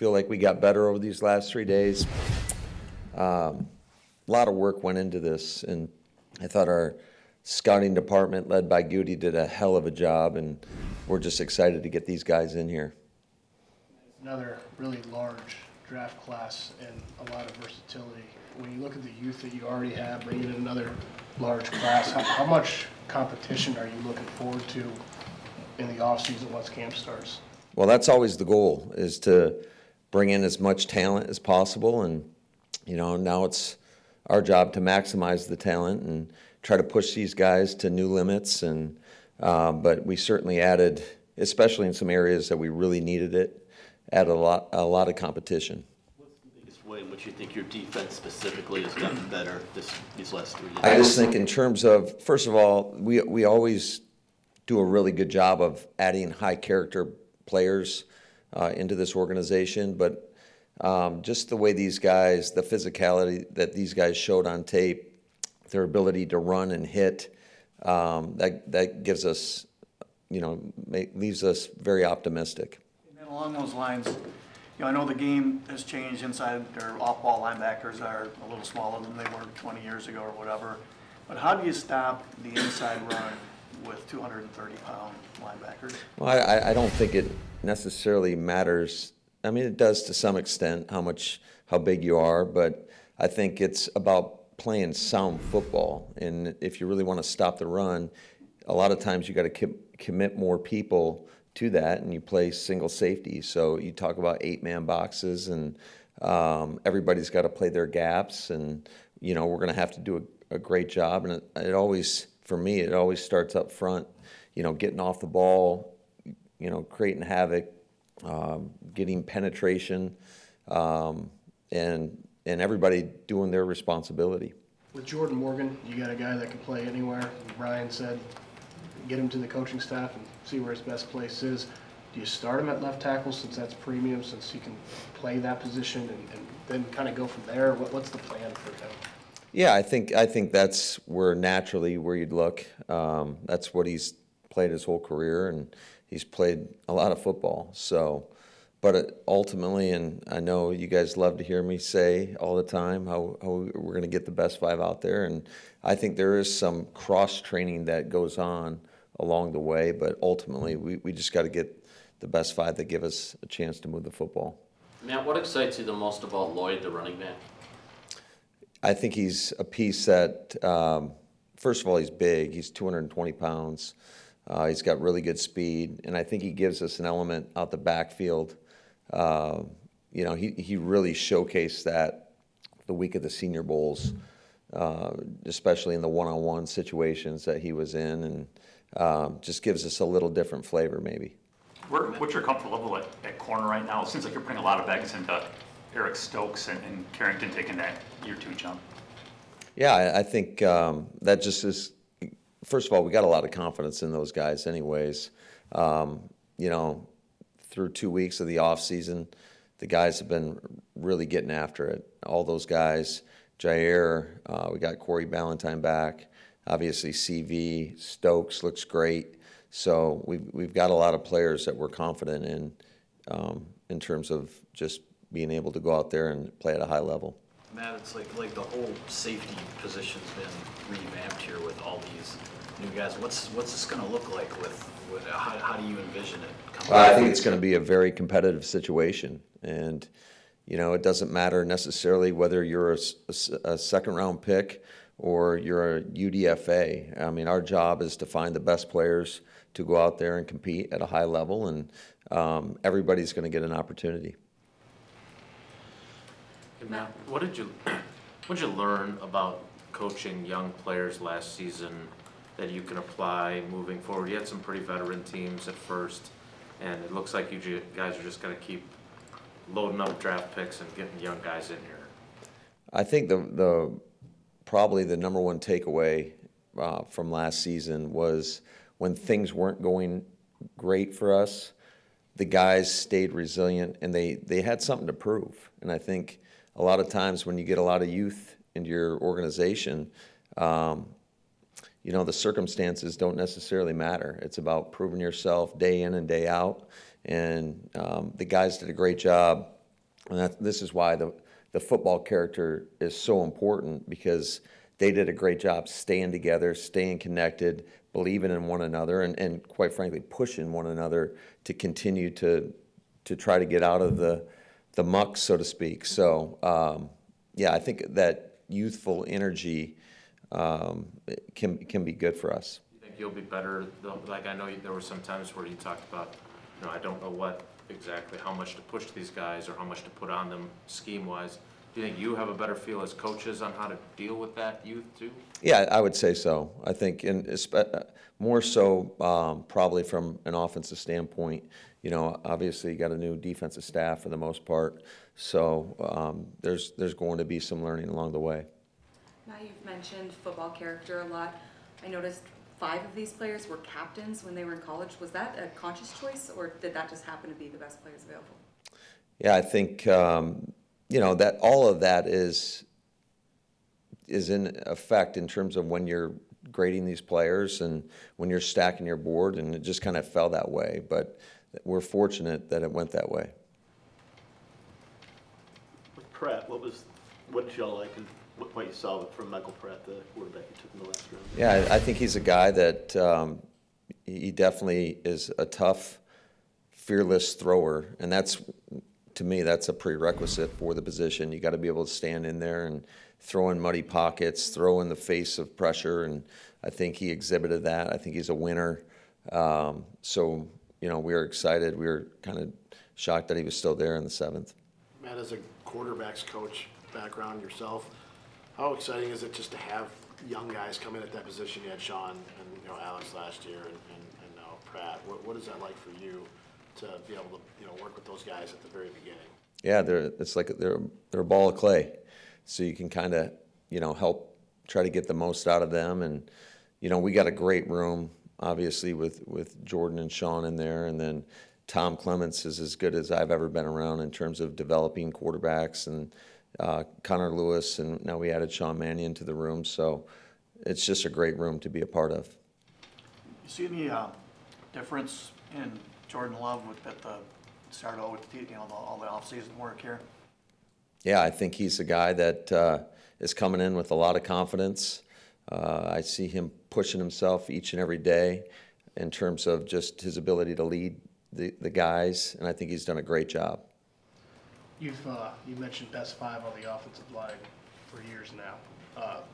feel like we got better over these last 3 days. A lot of work went into this, and I thought our scouting department, led by Goody, did a hell of a job, and we're just excited to get these guys in here. Another really large draft class and a lot of versatility. When you look at the youth that you already have, bringing in another large class, how much competition are you looking forward to in the offseason once camp starts? Well, that's always the goal, is to bring in as much talent as possible, and now it's our job to maximize the talent and try to push these guys to new limits. And but we certainly added, especially in some areas that we really needed it, added a lot of competition. What's the biggest way in which you think your defense specifically has gotten better these last 3 years? I just think in terms of, first of all, we always do a really good job of adding high character players into this organization, but just the way these guys, the physicality that these guys showed on tape, their ability to run and hit, that gives us, leaves us very optimistic. And then along those lines, I know the game has changed. Inside or off-ball linebackers are a little smaller than they were 20 years ago or whatever. But how do you stop the inside run with 230-pound linebackers? Well, I don't think it necessarily matters. I mean, it does to some extent how big you are, but I think it's about playing sound football. And if you really want to stop the run, a lot of times you got to commit more people to that, and you play single safety. So you talk about 8-man boxes, and everybody's got to play their gaps, and we're going to have to do a great job. And it always, for me, it always starts up front, getting off the ball, creating havoc, getting penetration, and everybody doing their responsibility. With Jordan Morgan, you got a guy that can play anywhere. Brian said, get him to the coaching staff and see where his best place is. Do you start him at left tackle since that's premium, since he can play that position, and then kind of go from there? What's the plan for him? Yeah, I think that's where you'd look. That's what he's played his whole career, and he's played a lot of football. So, but ultimately, and I know you guys love to hear me say all the time how we're going to get the best 5 out there, and I think there is some cross training that goes on along the way. But ultimately, we just got to get the best 5 that give us a chance to move the football. Matt, what excites you the most about Lloyd, the running back? I think he's a piece that, first of all, he's big. He's 220 pounds. He's got really good speed, and I think he gives us an element out the backfield. He really showcased that the week of the Senior Bowls, especially in the one-on-one situations that he was in, and just gives us a little different flavor maybe. What's your comfort level at corner right now? It seems like you're putting a lot of eggs into Eric Stokes and Carrington taking that year 2 jump. Yeah, I think that just is, first of all, we got a lot of confidence in those guys anyways. Through 2 weeks of the off season, the guys have been really getting after it. All those guys, Jair, we got Corey Ballantyne back, obviously CV, Stokes looks great. So we've got a lot of players that we're confident in terms of just being able to go out there and play at a high level. Matt, it's like the whole safety position's been revamped here with all these new guys. What's this going to look like with how do you envision it? I think it's going to be a very competitive situation, and it doesn't matter necessarily whether you're a second-round pick or you're a UDFA. I mean, our job is to find the best players to go out there and compete at a high level, and everybody's going to get an opportunity. Hey Matt, what did you learn about coaching young players last season that you can apply moving forward? You had some pretty veteran teams at first, and it looks like you guys are just going to keep loading up draft picks and getting young guys in here. I think probably the number one takeaway from last season was when things weren't going great for us, the guys stayed resilient, and they had something to prove. And I think a lot of times when you get a lot of youth into your organization, the circumstances don't necessarily matter. It's about proving yourself day in and day out. And the guys did a great job And this is why the football character is so important, because they did a great job staying together, staying connected, believing in one another, and quite frankly, pushing one another to continue to try to get out of the muck, so to speak. So, yeah, I think that youthful energy can be good for us. You think you'll be better, though? Like, I know there were some times where you talked about, I don't know what exactly, how much to push these guys or how much to put on them scheme-wise. Do you think you have a better feel as coaches on how to deal with that youth too? Yeah, I would say so. I think, more so probably from an offensive standpoint. Obviously you got a new defensive staff for the most part, so there's going to be some learning along the way. Now you've mentioned football character a lot. I noticed 5 of these players were captains when they were in college. Was that a conscious choice, or did that just happen to be the best players available? Yeah, I think that all of that is in effect in terms of when you're grading these players and when you're stacking your board, and it just kind of fell that way. But we're fortunate that it went that way. With Pratt, what did y'all like and what you saw from Michael Pratt, the quarterback you took in the last round? Yeah, I think he's a guy that he definitely is a tough, fearless thrower, and to me, that's a prerequisite for the position. You got to be able to stand in there and throw in muddy pockets, throw in the face of pressure, and I think he exhibited that. I think he's a winner. So, we were excited. We were kind of shocked that he was still there in the 7th. Matt, as a quarterback's coach background yourself, how exciting is it just to have young guys come in at that position? You had Sean and Alex last year, and now Pratt. What is that like for you to be able to work with those guys at the very beginning? Yeah, it's like they're a ball of clay, so you can kind of help try to get the most out of them. And we got a great room, obviously, with Jordan and Sean in there, and then Tom Clements is as good as I've ever been around in terms of developing quarterbacks, and Connor Lewis, and now we added Sean Mannion to the room. So it's just a great room to be a part of. You see any difference in Jordan Love at the start of all the off-season work here? Yeah, I think he's a guy that is coming in with a lot of confidence. I see him pushing himself each and every day in terms of just his ability to lead the guys, and I think he's done a great job. You mentioned best 5 on the offensive line for years now,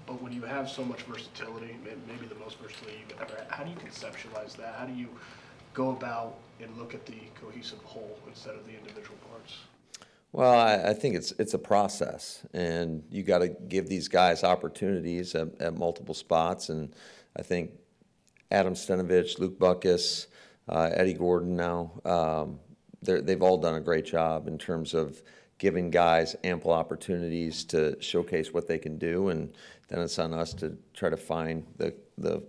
but when you have so much versatility, maybe the most versatility you've ever had, how do you conceptualize that? How do you go about and look at the cohesive whole instead of the individual parts? Well, I think it's a process, and you got to give these guys opportunities at multiple spots. And I think Adam Stenovich, Luke Buckus, Eddie Gordon now, they've all done a great job in terms of giving guys ample opportunities to showcase what they can do, and then it's on us to try to find the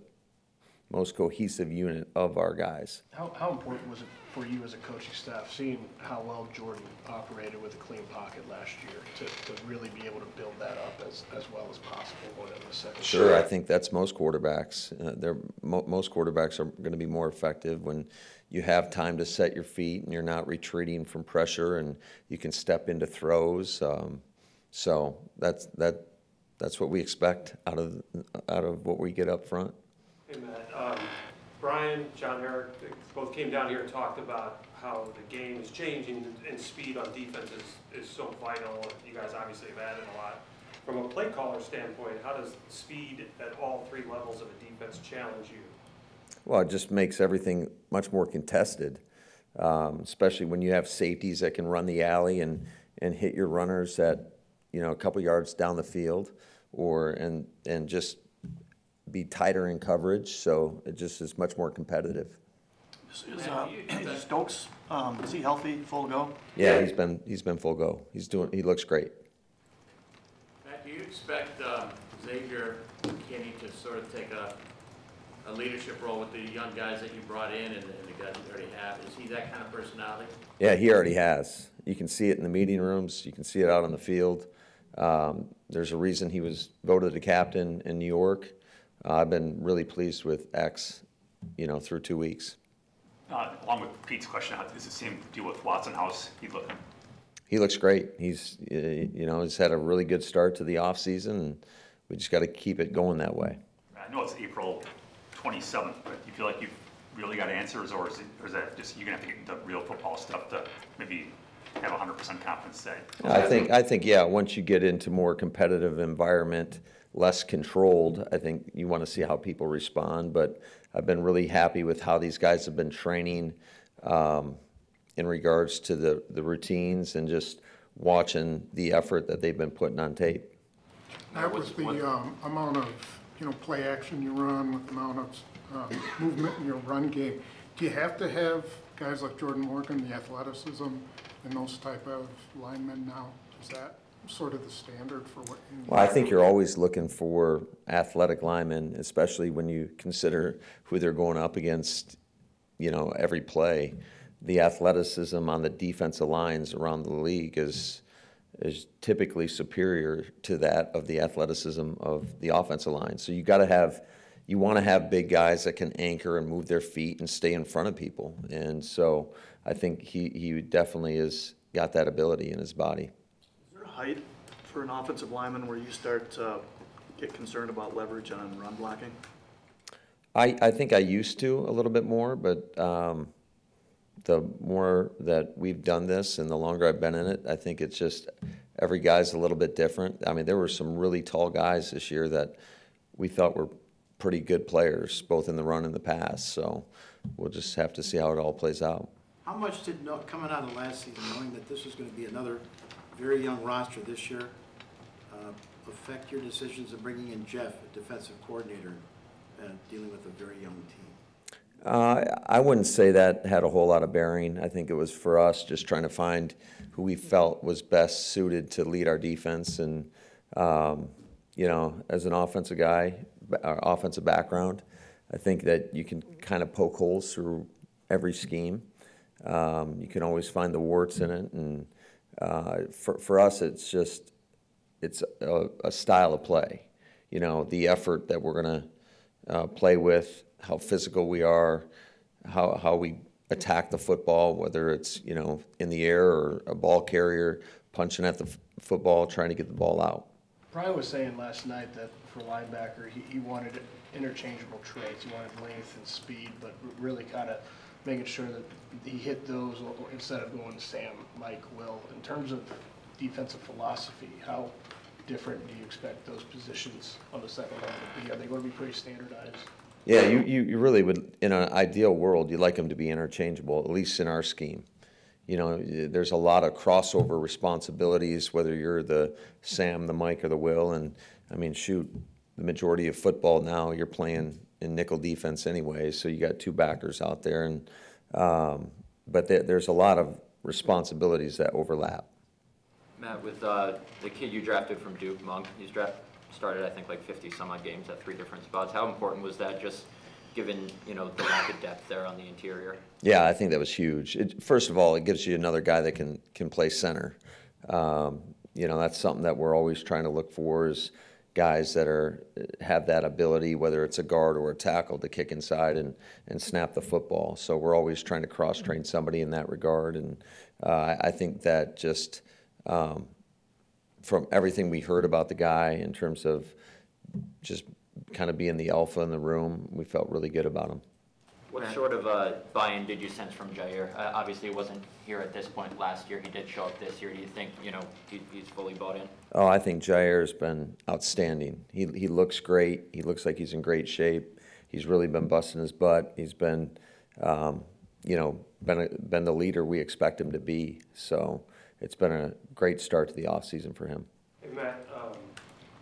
most cohesive unit of our guys. How important was it for you as a coaching staff, seeing how well Jordan operated with a clean pocket last year, to really be able to build that up as well as possible going into the second? Sure, I think that's most quarterbacks. Most quarterbacks are going to be more effective when you have time to set your feet and you're not retreating from pressure, and you can step into throws. So that's what we expect out of what we get up front. Hey, Matt. Brian, John Herrick, both came down here and talked about how the game is changing and speed on defense is so vital. You guys obviously have added a lot. From a play caller standpoint, how does speed at all 3 levels of a defense challenge you? Well, it just makes everything much more contested, especially when you have safeties that can run the alley and hit your runners at a couple yards down the field, and just be tighter in coverage. So it just is much more competitive. Is Stokes, is he healthy, full go? Yeah, he's been full go. He looks great. Matt, do you expect Xavier McKinney to sort of take a leadership role with the young guys that you brought in and the guys you already have? Is he that kind of personality? Yeah, he already has. You can see it in the meeting rooms. You can see it out on the field. There's a reason he was voted a captain in New York. I've been really pleased with X, through 2 weeks. Along with Pete's question, how does it seem to deal with Watson? How's he looking? He looks great. He's he's had a really good start to the offseason, and we just got to keep it going that way. I know it's April 27th, but do you feel like you've really got answers, or is that just you're gonna have to get into real football stuff to maybe have 100% confidence say? I think yeah. Once you get into more competitive environment, less controlled, I think you want to see how people respond. But I've been really happy with how these guys have been training in regards to the routines and just watching the effort that they've been putting on tape. That was the amount of, play action you run with the amount of movement in your run game. Do you have to have guys like Jordan Morgan, the athleticism, and those type of linemen now? Is that sort of the standard for what you need? Well, I think you're always looking for athletic linemen, especially when you consider who they're going up against, every play. The athleticism on the defensive lines around the league is typically superior to that of the athleticism of the offensive line. So you want to have big guys that can anchor and move their feet and stay in front of people. And so I think he definitely has got that ability in his body. Is there a height for an offensive lineman where you start to get concerned about leverage on run blocking? I think I used to a little bit more, but the more that we've done this and the longer I've been in it, I think it's just every guy's a little bit different. I mean, there were some really tall guys this year that we thought were pretty good players, both in the run and the pass. So we'll just have to see how it all plays out. How much did, coming out of last season, knowing that this was going to be another very young roster this year, affect your decisions of bringing in Jeff, a defensive coordinator, and dealing with a very young team? I wouldn't say that had a whole lot of bearing. I think it was for us just trying to find who we felt was best suited to lead our defense. And, as an offensive guy, offensive background, I think that you can kind of poke holes through every scheme. You can always find the warts in it. And for us, it's a style of play. The effort that we're going to play with, how physical we are, how we attack the football, whether it's, in the air or a ball carrier punching at the football, trying to get the ball out. Brian was saying last night that for linebacker, he wanted interchangeable traits. He wanted length and speed, but really kind of making sure that he hit those instead of going Sam, Mike, Will. In terms of defensive philosophy, how different do you expect those positions on the second level to be? Are they going to be pretty standardized? Yeah, you really would, in an ideal world, you'd like them to be interchangeable, at least in our scheme. There's a lot of crossover responsibilities, whether you're the Sam, the Mike, or the Will. And, I mean, shoot, the majority of football now, you're playing in nickel defense anyway, so you got two backers out there. And but there's a lot of responsibilities that overlap. Matt, with the kid you drafted from Duke, Monk, he's started, I think, like 50-some-odd games at 3 different spots. How important was that, just given, the lack of depth there on the interior? Yeah, I think that was huge. First of all, it gives you another guy that can play center. That's something that we're always trying to look for, is guys that have that ability, whether it's a guard or a tackle, to kick inside and snap the football. So we're always trying to cross-train somebody in that regard. And I think that just from everything we heard about the guy in terms of just kind of being the alpha in the room, we felt really good about him. What sort of buy-in did you sense from Jair? Obviously, he wasn't here at this point last year. He did show up this year. Do you think, he's fully bought in? Oh, I think Jair's been outstanding. He looks great. He looks like he's in great shape. He's really been busting his butt. He's been, been the leader we expect him to be. So it's been a great start to the offseason for him. Hey, Matt,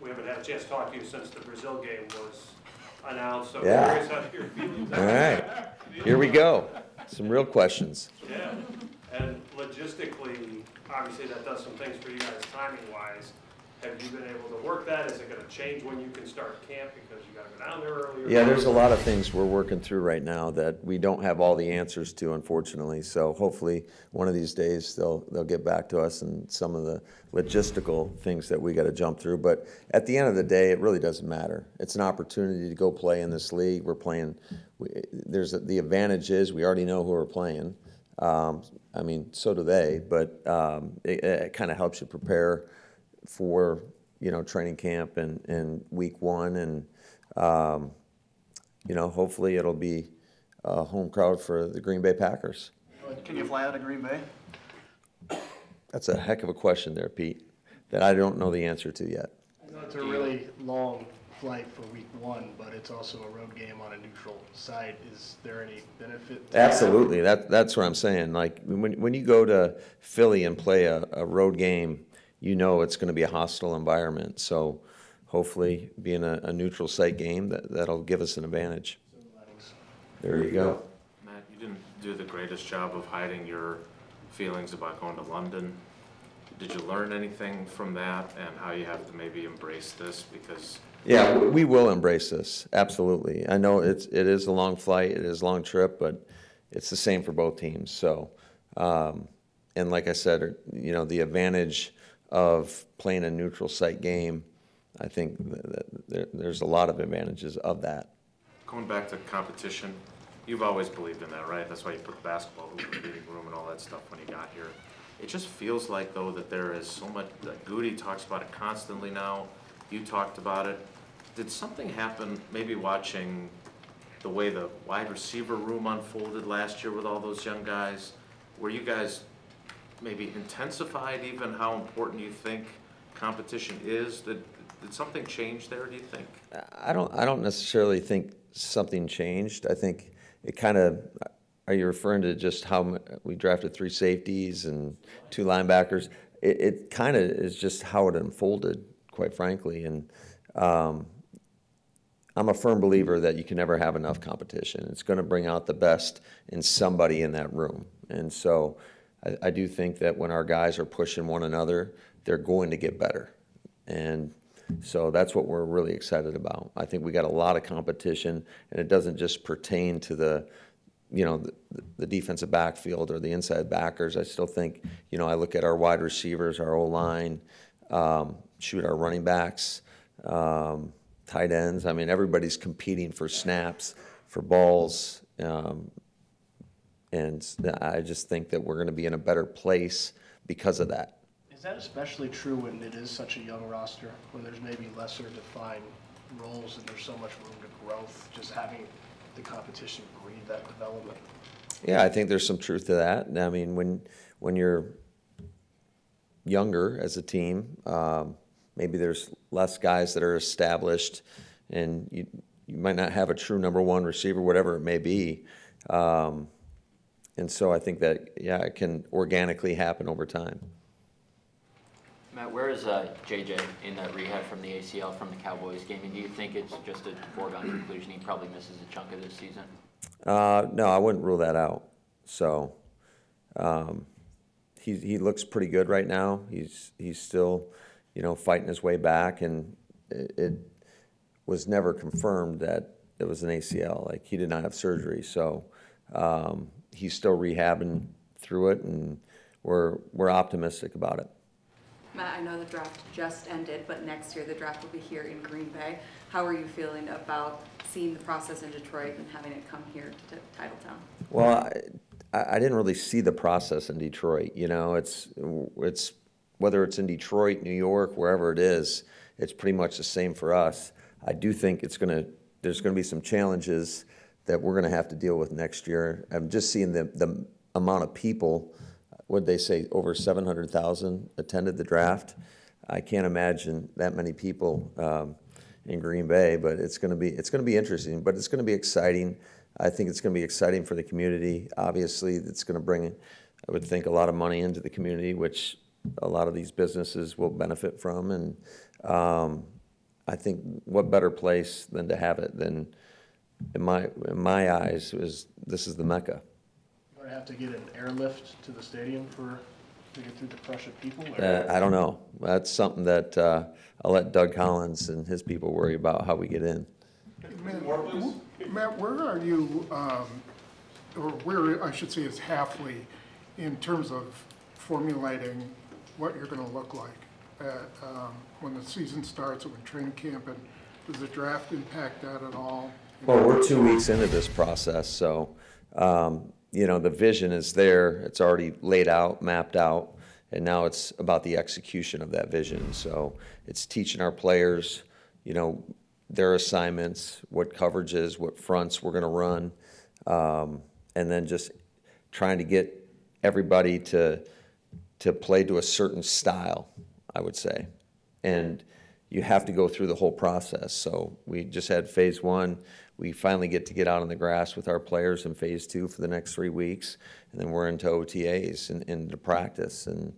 we haven't had a chance to talk to you since the Brazil game was announced, so Yeah. curious how your feelings All right, here we go. Some real questions. Yeah, and logistically, obviously that does some things for you guys timing-wise. Have you been able to work that? Is it gonna change when you can start camp because you gotta go down there earlier? Yeah, there's a lot of things we're working through right now that we don't have all the answers to, unfortunately. So hopefully one of these days they'll get back to us and some of the logistical things that we got to jump through. But at the end of the day, it really doesn't matter. It's an opportunity to go play in this league. We're playing. The advantage is we already know who we're playing. I mean, so do they, but it kind of helps you prepare for, training camp and week one, and, hopefully it'll be a home crowd for the Green Bay Packers. Can you fly out of Green Bay? That's a heck of a question there, Pete, that I don't know the answer to yet. I know it's a really long flight for week one, but it's also a road game on a neutral site. Is there any benefit to that? Absolutely, that's what I'm saying. Like, when you go to Philly and play a road game, it's going to be a hostile environment. So hopefully, being a neutral site game, that'll give us an advantage. There you go. Matt, you didn't do the greatest job of hiding your feelings about going to London. Did you learn anything from that, and how you have to maybe embrace this? Because Yeah, we will embrace this, absolutely. I know it is a long flight, it is a long trip, but it's the same for both teams. So, and like I said, the advantage of playing a neutral site game, I think that there's a lot of advantages of that. going back to competition, you've always believed in that, right? That's why you put the basketball hoop in the meeting room and all that stuff when you got here. It just feels like, though, that there is so much, that Goody talks about it constantly now. You talked about it. Did something happen, maybe watching the way the wide receiver room unfolded last year with all those young guys, where you guys maybe intensified even how important you think competition is? Did something change there, do you think? I don't necessarily think something changed. I think it kind of, are you referring to just how we drafted 3 safeties and 2 linebackers? It kind of is just how it unfolded, quite frankly. And I'm a firm believer that you can never have enough competition. It's going to bring out the best in somebody in that room. And so I do think that when our guys are pushing one another, they're going to get better. And so that's what we're really excited about. I think we got a lot of competition, and it doesn't just pertain to the defensive backfield or the inside backers. I still think, I look at our wide receivers, our O-line, our running backs, tight ends. I mean, everybody's competing for snaps, for balls, and I just think that we're going to be in a better place because of that. Is that especially true when it is such a young roster, when there's maybe lesser defined roles and there's so much room to growth, just having the competition breed that development? Yeah, I think there's some truth to that. I mean, when you're younger as a team, maybe there's less guys that are established, and you might not have a true number 1 receiver, whatever it may be. And so I think that, it can organically happen over time. Matt, where is JJ in that rehab from the ACL from the Cowboys game? And do you think it's just a foregone conclusion he probably misses a chunk of this season? No, I wouldn't rule that out. So he looks pretty good right now. He's still, fighting his way back, and it was never confirmed that it was an ACL. Like, he did not have surgery, so he's still rehabbing through it, and we're optimistic about it. Matt, I know the draft just ended, but next year the draft will be here in Green Bay. How are you feeling about seeing the process in Detroit and having it come here to Titletown? Well, I didn't really see the process in Detroit. It's whether it's in Detroit, New York, wherever it is, it's pretty much the same for us. I do think there's going to be some challenges that we're going to have to deal with next year. I'm just seeing the amount of people. What'd they say, over 700,000 attended the draft? I can't imagine that many people in Green Bay, but it's going to be interesting, but it's going to be exciting. I think it's going to be exciting for the community. Obviously, it's going to bring, I would think, a lot of money into the community, which a lot of these businesses will benefit from. And I think what better place than to have it than, in my eyes, this is the Mecca. Going to have to get an airlift to the stadium to get through the crush of people? I don't know. That's something that I'll let Doug Collins and his people worry about how we get in. Matt, where are you, or where I should say is Halfley, in terms of formulating what you're going to look like when the season starts and when training camp, and does the draft impact that at all? Well, we're 2 weeks into this process, so you know, the vision is there, it's already laid out, mapped out, and now it's about the execution of that vision. So it's teaching our players, you know, their assignments, what coverages, what fronts we're going to run, and then just trying to get everybody to play to a certain style, I would say. And you have to go through the whole process. So we just had phase 1. We finally get out on the grass with our players in phase 2 for the next 3 weeks, and then we're into OTAs and into practice. And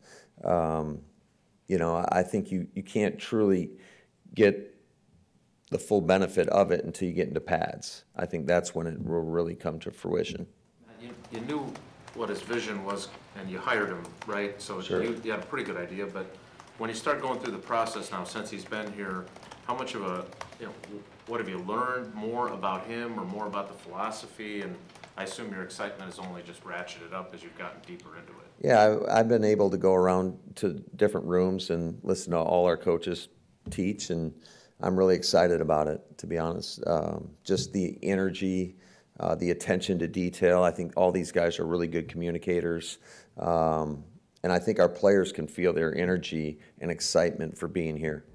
you know, I think you can't truly get the full benefit of it until you get into pads. I think that's when it will really come to fruition. You knew what his vision was, and you hired him, right? So Sure. you had a pretty good idea, but when you start going through the process now, since he's been here, how much of a, you know, what have you learned more about him or more about the philosophy? And I assume your excitement has only just ratcheted up as you've gotten deeper into it. Yeah, I've been able to go around to different rooms and listen to all our coaches teach, and I'm really excited about it, to be honest. Just the energy, the attention to detail. I think all these guys are really good communicators. And I think our players can feel their energy and excitement for being here.